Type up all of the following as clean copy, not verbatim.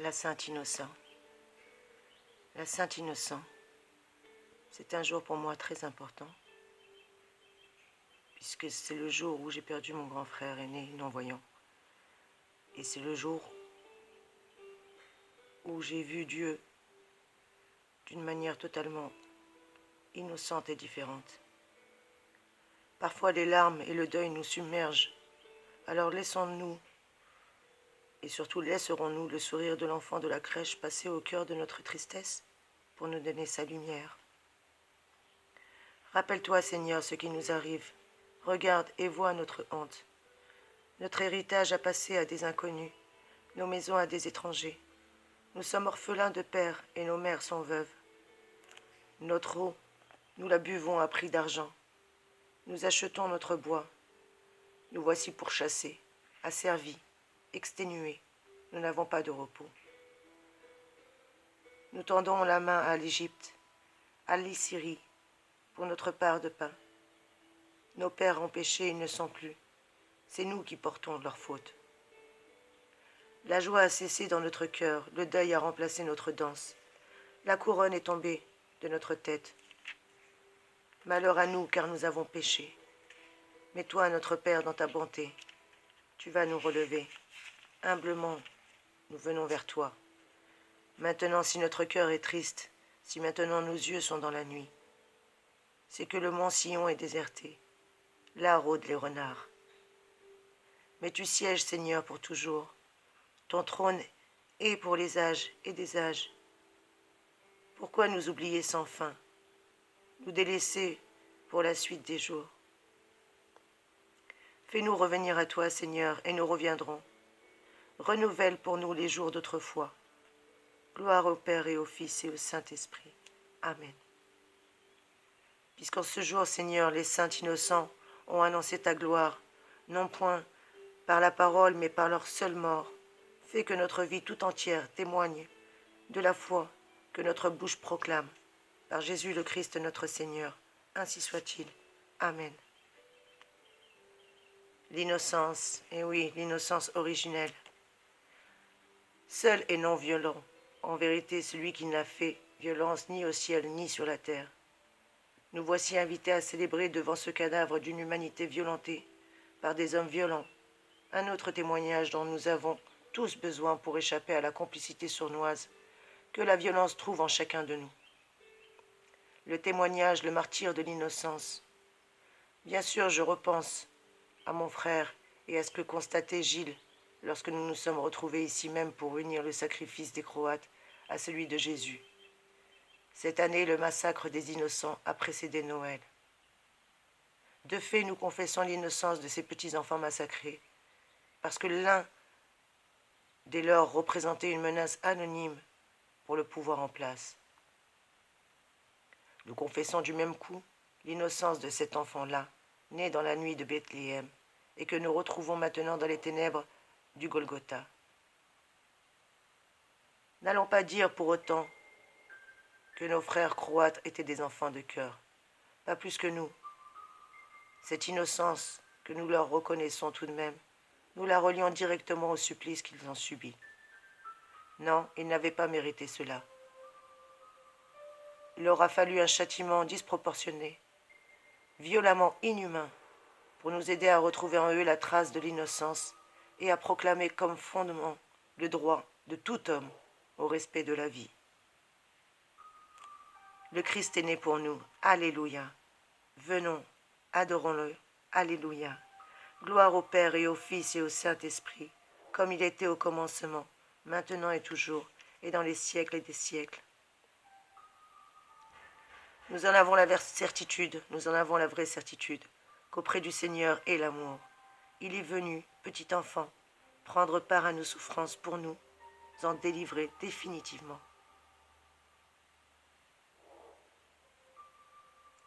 La Sainte Innocent. La Sainte Innocent, c'est un jour pour moi très important, puisque c'est le jour où j'ai perdu mon grand frère aîné non-voyant. Et c'est le jour où j'ai vu Dieu d'une manière totalement innocente et différente. Parfois les larmes et le deuil nous submergent, alors laissons-nous, et surtout laisserons-nous le sourire de l'enfant de la crèche passer au cœur de notre tristesse pour nous donner sa lumière. Rappelle-toi, Seigneur, ce qui nous arrive. Regarde et vois notre honte. Notre héritage a passé à des inconnus, nos maisons à des étrangers. Nous sommes orphelins de père et nos mères sont veuves. Notre eau, nous la buvons à prix d'argent. Nous achetons notre bois. Nous voici pourchassés, asservis, exténués. Nous n'avons pas de repos. Nous tendons la main à l'Égypte, à l'Assyrie, pour notre part de pain. Nos pères ont péché, ils ne sont plus. C'est nous qui portons leurs fautes. La joie a cessé dans notre cœur, le deuil a remplacé notre danse. La couronne est tombée de notre tête. Malheur à nous, car nous avons péché. Mais toi, notre Père, dans ta bonté, tu vas nous relever. Humblement, nous venons vers toi. Maintenant, si notre cœur est triste, si maintenant nos yeux sont dans la nuit, c'est que le mont Sion est déserté. Là rôdent les renards. Mais tu sièges, Seigneur, pour toujours. Ton trône est pour les âges et des âges. Pourquoi nous oublier sans fin, nous délaisser pour la suite des jours? Fais-nous revenir à toi, Seigneur, et nous reviendrons. Renouvelle pour nous les jours d'autrefois. Gloire au Père et au Fils et au Saint-Esprit. Amen. Puisqu'en ce jour, Seigneur, les saints innocents ont annoncé ta gloire, non point par la parole, mais par leur seule mort, fais que notre vie tout entière témoigne de la foi que notre bouche proclame. Par Jésus le Christ notre Seigneur, ainsi soit-il. Amen. L'innocence, et oui, l'innocence originelle. Seul et non violent, en vérité celui qui n'a fait violence ni au ciel ni sur la terre. Nous voici invités à célébrer devant ce cadavre d'une humanité violentée par des hommes violents, un autre témoignage dont nous avons tous besoin pour échapper à la complicité sournoise que la violence trouve en chacun de nous. Le témoignage, le martyre de l'innocence. Bien sûr, je repense à mon frère et à ce que constatait Gilles lorsque nous nous sommes retrouvés ici même pour unir le sacrifice des Croates à celui de Jésus. Cette année, le massacre des innocents a précédé Noël. De fait, nous confessons l'innocence de ces petits-enfants massacrés, parce que l'un des leurs représentait une menace anonyme pour le pouvoir en place. Nous confessons du même coup l'innocence de cet enfant-là, né dans la nuit de Bethléem, et que nous retrouvons maintenant dans les ténèbres du Golgotha. N'allons pas dire pour autant que nos frères croates étaient des enfants de cœur, pas plus que nous. Cette innocence que nous leur reconnaissons tout de même, nous la relions directement au supplice qu'ils ont subi. Non, ils n'avaient pas mérité cela. Il leur a fallu un châtiment disproportionné, violemment inhumain, pour nous aider à retrouver en eux la trace de l'innocence et à proclamer comme fondement le droit de tout homme au respect de la vie. Le Christ est né pour nous. Alléluia. Venons, adorons-le. Alléluia. Gloire au Père et au Fils et au Saint-Esprit, comme il était au commencement, maintenant et toujours, et dans les siècles des siècles. Nous en avons la certitude, nous en avons la vraie certitude, qu'auprès du Seigneur est l'amour. Il est venu, petit enfant, prendre part à nos souffrances pour nous en délivrer définitivement.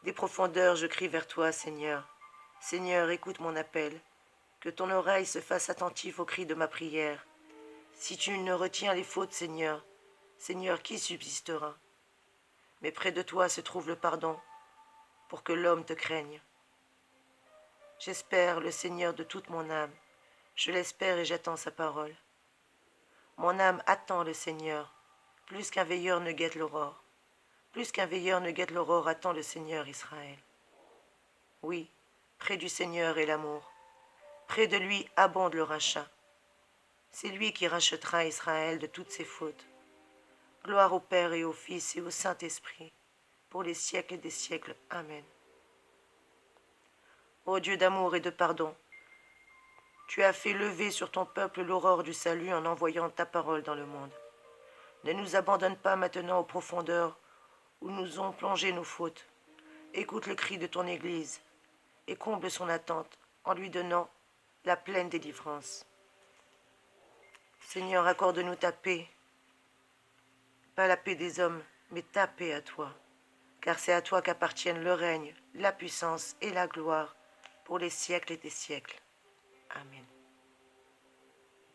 Des profondeurs, je crie vers toi, Seigneur. Seigneur, écoute mon appel. Que ton oreille se fasse attentive aux cris de ma prière. Si tu ne retiens les fautes, Seigneur, Seigneur, qui subsistera? Mais près de toi se trouve le pardon, pour que l'homme te craigne. J'espère le Seigneur de toute mon âme. Je l'espère et j'attends sa parole. Mon âme attend le Seigneur, plus qu'un veilleur ne guette l'aurore. Plus qu'un veilleur ne guette l'aurore attend le Seigneur Israël. Oui, près du Seigneur est l'amour. Près de lui abonde le rachat. C'est lui qui rachètera Israël de toutes ses fautes. Gloire au Père et au Fils et au Saint-Esprit, pour les siècles des siècles. Amen. Ô Dieu d'amour et de pardon, tu as fait lever sur ton peuple l'aurore du salut en envoyant ta parole dans le monde. Ne nous abandonne pas maintenant aux profondeurs où nous ont plongé nos fautes. Écoute le cri de ton Église et comble son attente en lui donnant la pleine délivrance. Seigneur, accorde-nous ta paix, pas la paix des hommes, mais ta paix à toi, car c'est à toi qu'appartiennent le règne, la puissance et la gloire pour les siècles et des siècles. Amen.